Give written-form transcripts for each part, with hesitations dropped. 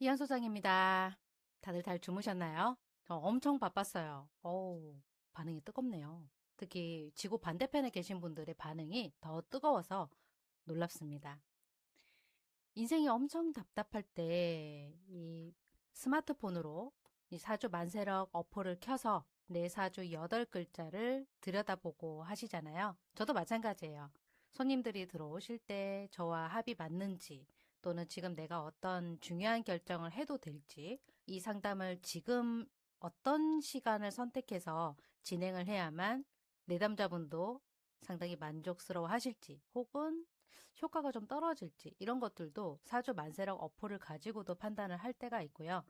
이현 소장입니다. 다들 잘 주무셨나요? 저 엄청 바빴어요. 어우, 반응이 뜨겁네요. 특히 지구 반대편에 계신 분들의 반응이 더 뜨거워서 놀랍습니다. 인생이 엄청 답답할 때 이 스마트폰으로 이 사주 만세력 어플을 켜서 내 사주 8글자를 들여다보고 하시잖아요. 저도 마찬가지예요. 손님들이 들어오실 때 저와 합이 맞는지 또는 지금 내가 어떤 중요한 결정을 해도 될지 이 상담을 지금 어떤 시간을 선택해서 진행을 해야만 내담자분도 상당히 만족스러워 하실지 혹은 효과가 좀 떨어질지 이런 것들도 사주 만세력 어플을 가지고도 판단을 할 때가 있고요.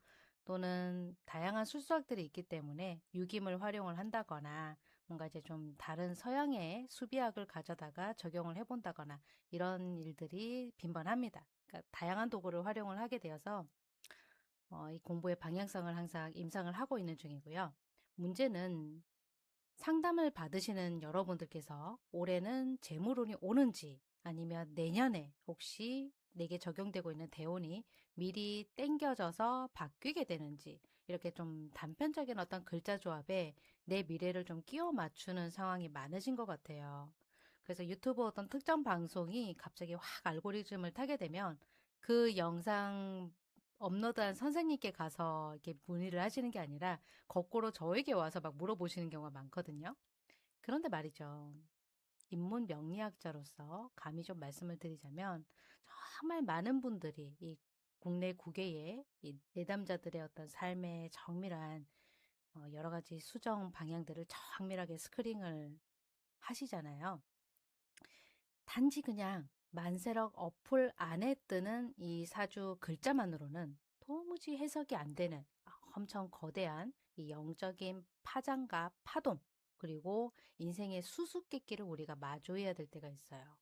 또는 다양한 술수학들이 있기 때문에 유김을 활용을 한다거나 뭔가 이제 좀 다른 서양의 수비학을 가져다가 적용을 해본다거나 이런 일들이 빈번합니다. 그러니까 다양한 도구를 활용을 하게 되어서 이 공부의 방향성을 항상 임상을 하고 있는 중이고요. 문제는 상담을 받으시는 여러분들께서 올해는 재물운이 오는지 아니면 내년에 혹시 내게 적용되고 있는 대운이 미리 땡겨져서 바뀌게 되는지 이렇게 좀 단편적인 어떤 글자 조합에 내 미래를 좀 끼워 맞추는 상황이 많으신 것 같아요. 그래서 유튜브 어떤 특정 방송이 갑자기 확 알고리즘을 타게 되면 그 영상 업로드한 선생님께 가서 이렇게 문의를 하시는 게 아니라 거꾸로 저에게 와서 막 물어보시는 경우가 많거든요. 그런데 말이죠. 인문 명리학자로서 감히 좀 말씀을 드리자면 정말 많은 분들이 이 국내 국외의 이 내담자들의 어떤 삶의 정밀한 여러 가지 수정 방향들을 정밀하게 스크링을 하시잖아요. 단지 그냥 만세력 어플 안에 뜨는 이 사주 글자만으로는 도무지 해석이 안 되는 엄청 거대한 이 영적인 파장과 파동, 그리고 인생의 수수께끼를 우리가 마주해야 될 때가 있어요.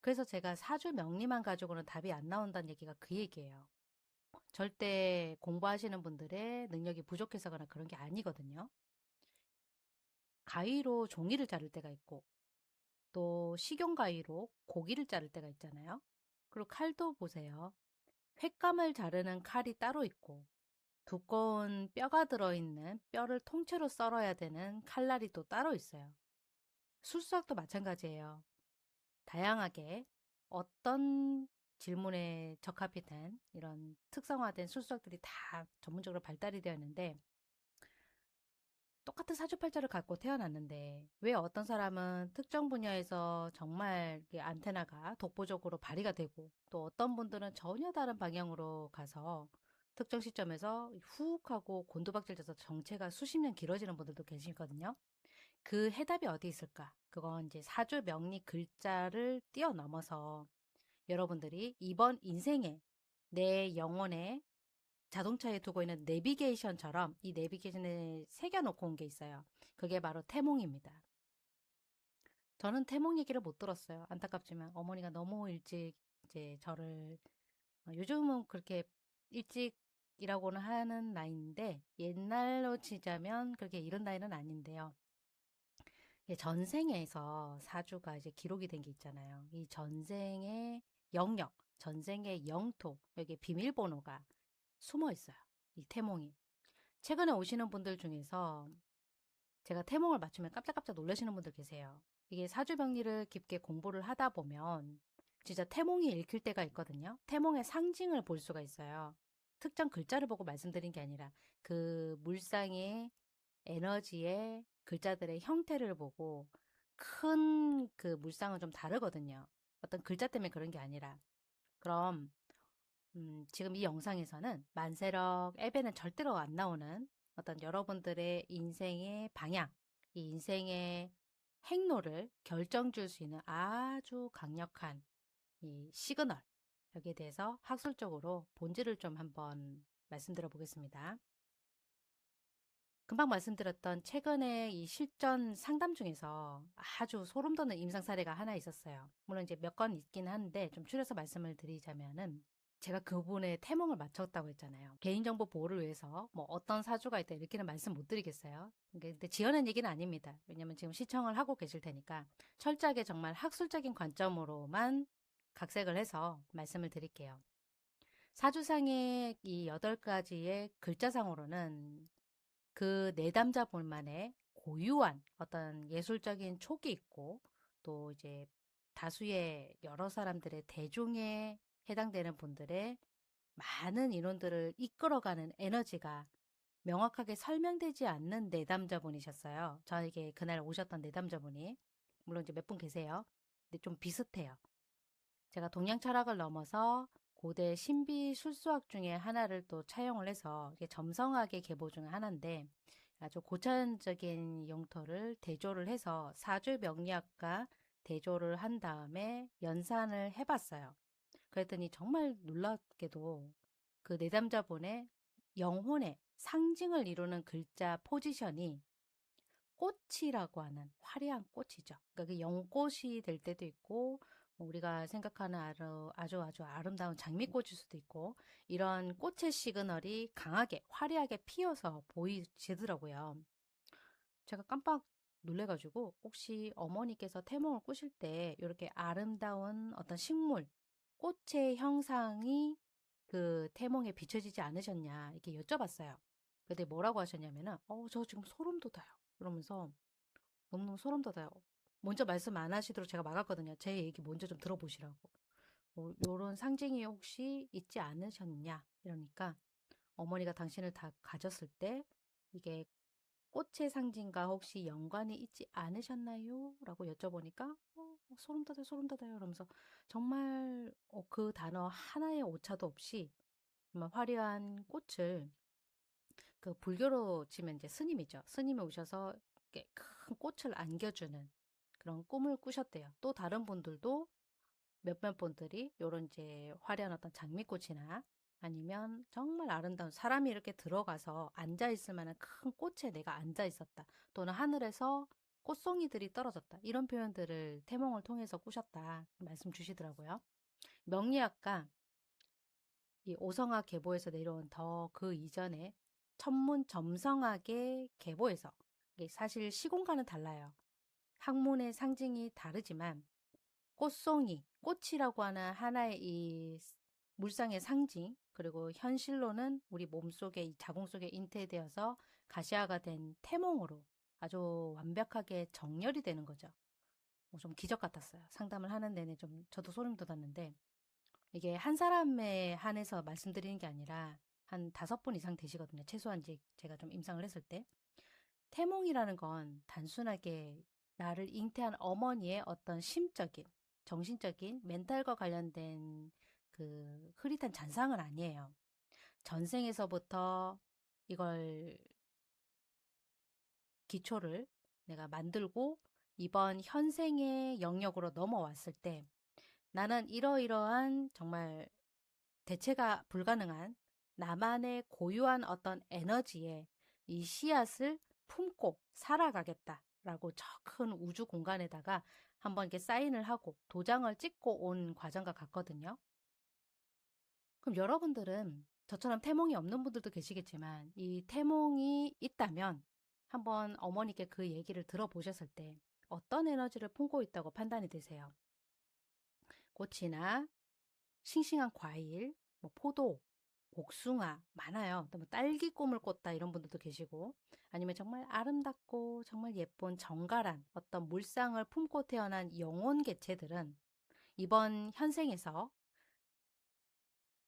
그래서 제가 사주 명리만 가지고는 답이 안 나온다는 얘기가 그 얘기예요. 절대 공부하시는 분들의 능력이 부족해서거나 그런 게 아니거든요. 가위로 종이를 자를 때가 있고, 또 식용가위로 고기를 자를 때가 있잖아요. 그리고 칼도 보세요. 횟감을 자르는 칼이 따로 있고 두꺼운 뼈가 들어있는 뼈를 통째로 썰어야 되는 칼날이 또 따로 있어요. 술수학도 마찬가지예요. 다양하게 어떤 질문에 적합이 된 이런 특성화된 술수학들이 다 전문적으로 발달이 되어 있는데 똑같은 사주팔자를 갖고 태어났는데 왜 어떤 사람은 특정 분야에서 정말 안테나가 독보적으로 발휘가 되고 또 어떤 분들은 전혀 다른 방향으로 가서 특정 시점에서 훅 하고 곤두박질돼서 정체가 수십 년 길어지는 분들도 계시거든요. 그 해답이 어디 있을까? 그건 이제 사주 명리 글자를 뛰어넘어서 여러분들이 이번 인생에 내 영혼에 자동차에 두고 있는 내비게이션처럼 이 내비게이션에 새겨놓고 온 게 있어요. 그게 바로 태몽입니다. 저는 태몽 얘기를 못 들었어요. 안타깝지만 어머니가 너무 일찍 이제 저를 요즘은 그렇게 일찍이라고는 하는 나이인데 옛날로 치자면 그렇게 이른 나이는 아닌데요. 전생에서 사주가 이제 기록이 된 게 있잖아요. 이 전생의 영역, 전생의 영토, 여기 비밀번호가 숨어 있어요. 이 태몽이. 최근에 오시는 분들 중에서 제가 태몽을 맞추면 깜짝깜짝 놀라시는 분들 계세요. 이게 사주병리를 깊게 공부를 하다 보면 진짜 태몽이 읽힐 때가 있거든요. 태몽의 상징을 볼 수가 있어요. 특정 글자를 보고 말씀드린 게 아니라 그 물상의 에너지의 글자들의 형태를 보고 큰 그 물상은 좀 다르거든요. 어떤 글자 때문에 그런 게 아니라. 그럼 지금 이 영상에서는 만세력 앱에는 절대로 안 나오는 어떤 여러분들의 인생의 방향, 이 인생의 행로를 결정 줄 수 있는 아주 강력한 이 시그널, 여기에 대해서 학술적으로 본질을 좀 한번 말씀드려 보겠습니다. 금방 말씀드렸던 최근에 이 실전 상담 중에서 아주 소름 돋는 임상 사례가 하나 있었어요. 물론 이제 몇 건 있긴 한데 좀 추려서 말씀을 드리자면은 제가 그분의 태몽을 맞췄다고 했잖아요. 개인정보 보호를 위해서 뭐 어떤 사주가 있다 이렇게는 말씀 못 드리겠어요. 근데 지어낸 얘기는 아닙니다. 왜냐면 지금 시청을 하고 계실 테니까 철저하게 정말 학술적인 관점으로만 각색을 해서 말씀을 드릴게요. 사주상의 이 8가지의 글자상으로는 그 내담자분만의 고유한 어떤 예술적인 촉이 있고 또 이제 다수의 여러 사람들의 대중에 해당되는 분들의 많은 인원들을 이끌어가는 에너지가 명확하게 설명되지 않는 내담자분이셨어요. 저에게 그날 오셨던 내담자분이. 물론 이제 몇 분 계세요. 근데 좀 비슷해요. 제가 동양 철학을 넘어서 고대 신비 술수학 중에 하나를 또 차용을 해서 이게 점성학의 계보 중에 하나인데 아주 고차원적인 용토를 대조를 해서 사주 명리학과 대조를 한 다음에 연산을 해봤어요. 그랬더니 정말 놀랍게도 그 내담자분의 영혼의 상징을 이루는 글자 포지션이 꽃이라고 하는 화려한 꽃이죠. 그러니까 그 연꽃이 될 때도 있고 뭐 우리가 생각하는 아주 아름다운 장미꽃일 수도 있고 이런 꽃의 시그널이 강하게 화려하게 피어서 보이시더라고요. 제가 깜빡 놀래가지고 혹시 어머니께서 태몽을 꾸실 때 이렇게 아름다운 어떤 식물, 꽃의 형상이 그 태몽에 비춰지지 않으셨냐 이렇게 여쭤봤어요. 근데 뭐라고 하셨냐면은 저 지금 소름 돋아요. 그러면서 너무너무 소름 돋아요. 먼저 말씀 안 하시도록 제가 막았거든요. 제 얘기 먼저 좀 들어보시라고. 요런 상징이 혹시 있지 않으셨냐? 이러니까 어머니가 당신을 다 가졌을 때 이게 꽃의 상징과 혹시 연관이 있지 않으셨나요? 라고 여쭤보니까 소름 돋아요, 소름 돋아요. 이러면서 정말 그 단어 하나의 오차도 없이 정말 화려한 꽃을 그 불교로 치면 이제 스님이죠. 스님이 오셔서 이렇게 큰 꽃을 안겨주는 그런 꿈을 꾸셨대요. 또 다른 분들도 몇몇 분들이 요런 이제 화려한 어떤 장미꽃이나 아니면 정말 아름다운 사람이 이렇게 들어가서 앉아 있을 만한 큰 꽃에 내가 앉아 있었다. 또는 하늘에서 꽃송이들이 떨어졌다. 이런 표현들을 태몽을 통해서 꾸셨다. 말씀 주시더라고요. 명리학과 이 오성학 계보에서 내려온 더 그 이전에 천문 점성학의 계보에서 이게 사실 시공과는 달라요. 학문의 상징이 다르지만 꽃송이, 꽃이라고 하는 하나의 이 물상의 상징, 그리고 현실로는 우리 몸속에, 이 자궁 속에 인태되어서 가시화가 된 태몽으로 아주 완벽하게 정렬이 되는 거죠. 좀 기적 같았어요. 상담을 하는 내내 좀 저도 소름 돋았는데 이게 한 사람에 한해서 말씀드리는 게 아니라 한 5분 이상 되시거든요. 최소한 이제 제가 좀 임상을 했을 때. 태몽이라는 건 단순하게 나를 잉태한 어머니의 어떤 심적인, 정신적인, 멘탈과 관련된 그 흐릿한 잔상은 아니에요. 전생에서부터 이걸 기초를 내가 만들고 이번 현생의 영역으로 넘어왔을 때 나는 이러이러한 정말 대체가 불가능한 나만의 고유한 어떤 에너지에 이 씨앗을 품고 살아가겠다라고 저 큰 우주 공간에다가 한번 이렇게 사인을 하고 도장을 찍고 온 과정과 같거든요. 그럼 여러분들은 저처럼 태몽이 없는 분들도 계시겠지만 이 태몽이 있다면 한번 어머니께 그 얘기를 들어보셨을 때 어떤 에너지를 품고 있다고 판단이 되세요? 꽃이나 싱싱한 과일, 뭐 포도, 복숭아 많아요. 또 뭐 딸기 꿈을 꿨다 이런 분들도 계시고 아니면 정말 아름답고 정말 예쁜 정갈한 어떤 물상을 품고 태어난 영혼 개체들은 이번 현생에서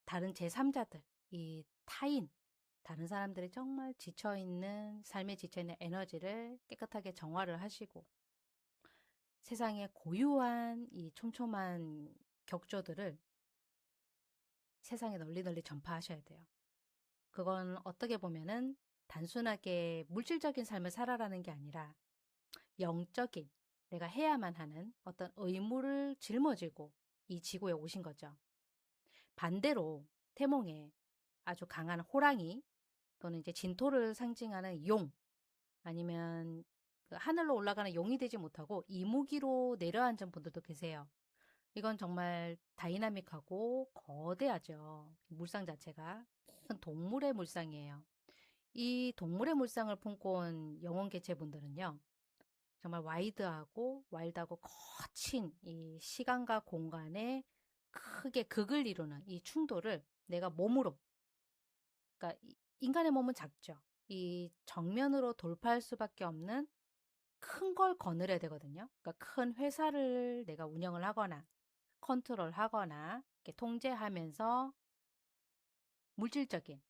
다른 제3자들, 이 타인, 다른 사람들이 정말 지쳐있는, 삶에 지쳐있는 에너지를 깨끗하게 정화를 하시고 세상에 고유한 이 촘촘한 격조들을 세상에 널리 널리 전파하셔야 돼요. 그건 어떻게 보면은 단순하게 물질적인 삶을 살아라는 게 아니라 영적인 내가 해야만 하는 어떤 의무를 짊어지고 이 지구에 오신 거죠. 반대로 태몽에 아주 강한 호랑이 또는 이제 진토를 상징하는 용 아니면 그 하늘로 올라가는 용이 되지 못하고 이무기로 내려앉은 분들도 계세요. 이건 정말 다이나믹하고 거대하죠. 물상 자체가 큰 동물의 물상이에요. 이 동물의 물상을 품고 온 영혼 개체분들은요. 정말 와이드하고 와일드하고 거친 이 시간과 공간에 크게 극을 이루는 이 충돌을 내가 몸으로, 그러니까 인간의 몸은 작죠. 이 정면으로 돌파할 수밖에 없는 큰 걸 거느려야 되거든요. 그러니까 큰 회사를 내가 운영을 하거나 컨트롤하거나 이렇게 통제하면서 물질적인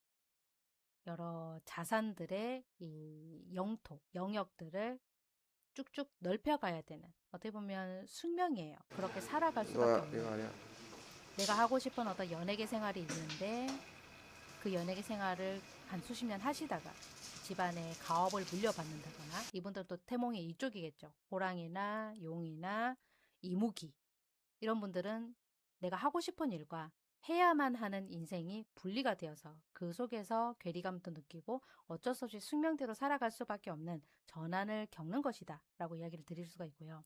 여러 자산들의 이 영토, 영역들을 쭉쭉 넓혀가야 되는, 어떻게 보면 숙명이에요. 그렇게 살아갈 수밖에 이거 없는. 아니야. 내가 하고 싶은 어떤 연예계 생활이 있는데 그 연예계 생활을 한 수십 년 하시다가 집안에 가업을 물려받는다거나, 이분들도 태몽이 이쪽이겠죠. 호랑이나 용이나 이무기, 이런 분들은 내가 하고 싶은 일과 해야만 하는 인생이 분리가 되어서 그 속에서 괴리감도 느끼고 어쩔 수 없이 숙명대로 살아갈 수밖에 없는 전환을 겪는 것이다 라고 이야기를 드릴 수가 있고요.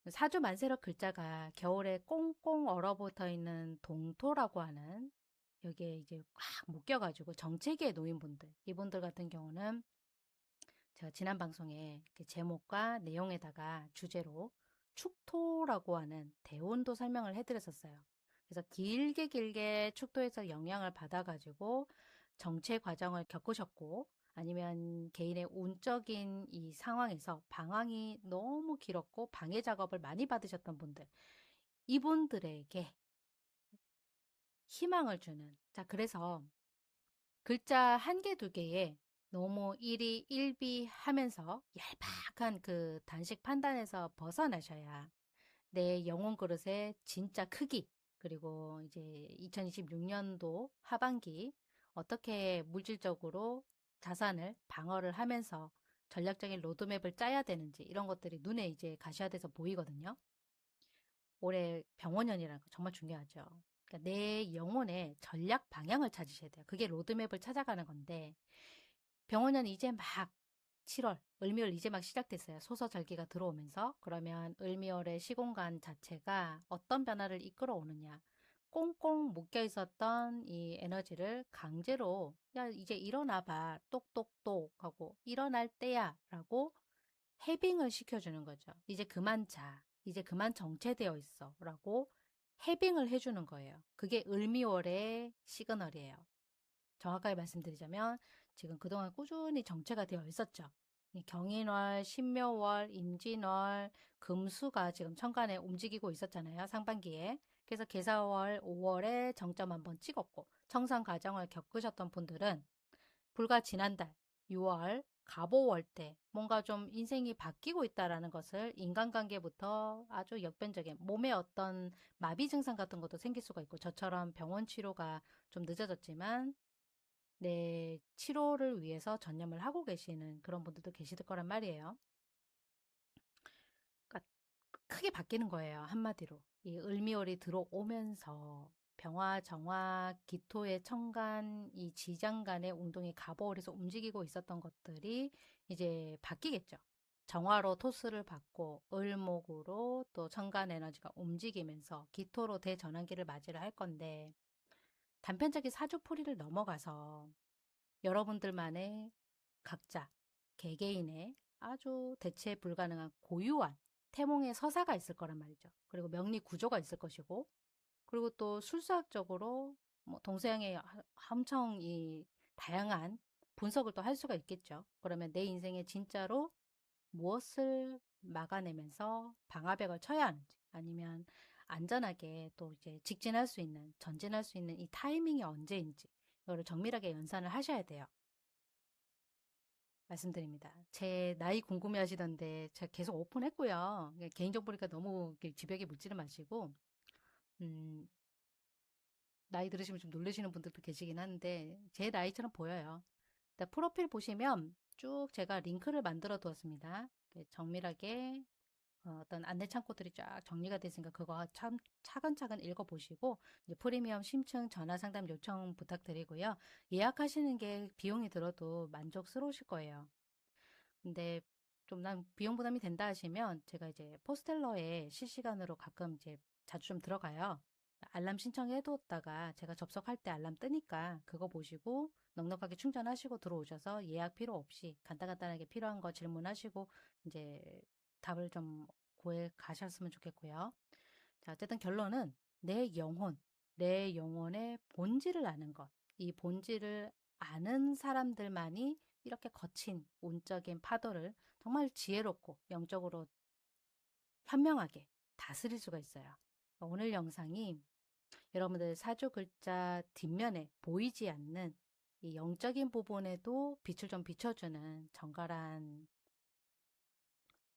사주 만세력 글자가 겨울에 꽁꽁 얼어붙어 있는 동토라고 하는, 여기에 이제 꽉 묶여가지고 정체기에 놓인 분들, 이분들 같은 경우는 제가 지난 방송에 그 제목과 내용에다가 주제로 축토라고 하는 대운도 설명을 해드렸었어요. 그래서 길게 길게 축토에서 영향을 받아가지고 정체 과정을 겪으셨고, 아니면 개인의 운적인 이 상황에서 방황이 너무 길었고 방해 작업을 많이 받으셨던 분들, 이분들에게 희망을 주는, 자, 그래서 글자 한 개, 두 개에 너무 일희일비하면서 얄팍한 그 단식 판단에서 벗어나셔야 내 영혼 그릇의 진짜 크기, 그리고 이제 2026년도 하반기 어떻게 물질적으로 자산을 방어를 하면서 전략적인 로드맵을 짜야 되는지, 이런 것들이 눈에 이제 가셔야 돼서 보이거든요. 올해 병원년이라는 거 정말 중요하죠. 그러니까 내 영혼의 전략 방향을 찾으셔야 돼요. 그게 로드맵을 찾아가는 건데, 병원년 이제 막 7월, 을미월 이제 막 시작됐어요. 소서절기가 들어오면서. 그러면 을미월의 시공간 자체가 어떤 변화를 이끌어 오느냐. 꽁꽁 묶여 있었던 이 에너지를 강제로, 야, 이제 일어나봐. 똑똑똑 하고, 일어날 때야. 라고 해빙을 시켜주는 거죠. 이제 그만 자. 이제 그만 정체되어 있어. 라고 해빙을 해주는 거예요. 그게 을미월의 시그널이에요. 정확하게 말씀드리자면 지금 그동안 꾸준히 정체가 되어 있었죠. 이 경인월, 신묘월, 임진월, 금수가 지금 천간에 움직이고 있었잖아요. 상반기에. 그래서 개사월, 5월에 정점 한번 찍었고, 청산 과정을 겪으셨던 분들은 불과 지난달 6월 갑오월 때 뭔가 좀 인생이 바뀌고 있다라는 것을, 인간관계부터 아주 역변적인 몸에 어떤 마비 증상 같은 것도 생길 수가 있고, 저처럼 병원 치료가 좀 늦어졌지만 내 치료를 위해서 전념을 하고 계시는 그런 분들도 계실 거란 말이에요. 그러니까 크게 바뀌는 거예요. 한마디로. 이 을미월이 들어오면서 병화, 정화, 기토의 천간, 이 지장간의 운동이 갑오월에서 움직이고 있었던 것들이 이제 바뀌겠죠. 정화로 토스를 받고 을목으로 또 천간 에너지가 움직이면서 기토로 대전환기를 맞이를 할 건데, 단편적인 사주풀이를 넘어가서 여러분들만의 각자 개개인의 아주 대체 불가능한 고유한 태몽의 서사가 있을 거란 말이죠. 그리고 명리 구조가 있을 것이고, 그리고 또 술수학적으로 뭐 동서양의 엄청 이 다양한 분석을 또 할 수가 있겠죠. 그러면 내 인생에 진짜로 무엇을 막아내면서 방아벽을 쳐야 하는지, 아니면 안전하게 또 이제 직진할 수 있는, 전진할 수 있는 이 타이밍이 언제인지, 이거를 정밀하게 연산을 하셔야 돼요. 말씀드립니다. 제 나이 궁금해 하시던데 제가 계속 오픈했고요. 개인정보니까 너무 이렇게 집요하게 묻지는 마시고, 음, 나이 들으시면 좀 놀라시는 분들도 계시긴 한데 제 나이처럼 보여요. 일단 프로필 보시면 쭉 제가 링크를 만들어 두었습니다. 정밀하게 어떤 안내 창구들이 쫙 정리가 됐으니까 그거 참 차근차근 읽어보시고, 이제 프리미엄 심층 전화 상담 요청 부탁드리고요. 예약하시는 게 비용이 들어도 만족스러우실 거예요. 근데 좀 난 비용 부담이 된다 하시면 제가 이제 포스텔러에 실시간으로 가끔 이제 자주 좀 들어가요. 알람 신청해 뒀다가 제가 접속할 때 알람 뜨니까 그거 보시고 넉넉하게 충전하시고 들어오셔서 예약 필요 없이 간단간단하게 필요한 거 질문하시고 이제 답을 좀 구해 가셨으면 좋겠고요. 자, 어쨌든 결론은 내 영혼, 내 영혼의 본질을 아는 것. 이 본질을 아는 사람들만이 이렇게 거친 운적인 파도를 정말 지혜롭고 영적으로 현명하게 다스릴 수가 있어요. 오늘 영상이 여러분들 사주 글자 뒷면에 보이지 않는 이 영적인 부분에도 빛을 좀 비춰주는 정갈한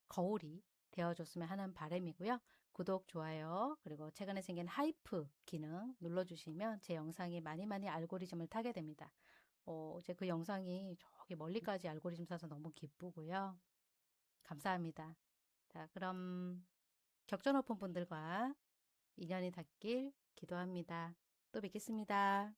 거울이 되어줬으면 하는 바람이고요. 구독, 좋아요, 그리고 최근에 생긴 하이프 기능 눌러주시면 제 영상이 많이 많이 알고리즘을 타게 됩니다. 이제 그 영상이 저기 멀리까지 알고리즘 타서 너무 기쁘고요. 감사합니다. 자, 그럼 격전 오픈 분들과 인연이 닿길 기도합니다. 또 뵙겠습니다.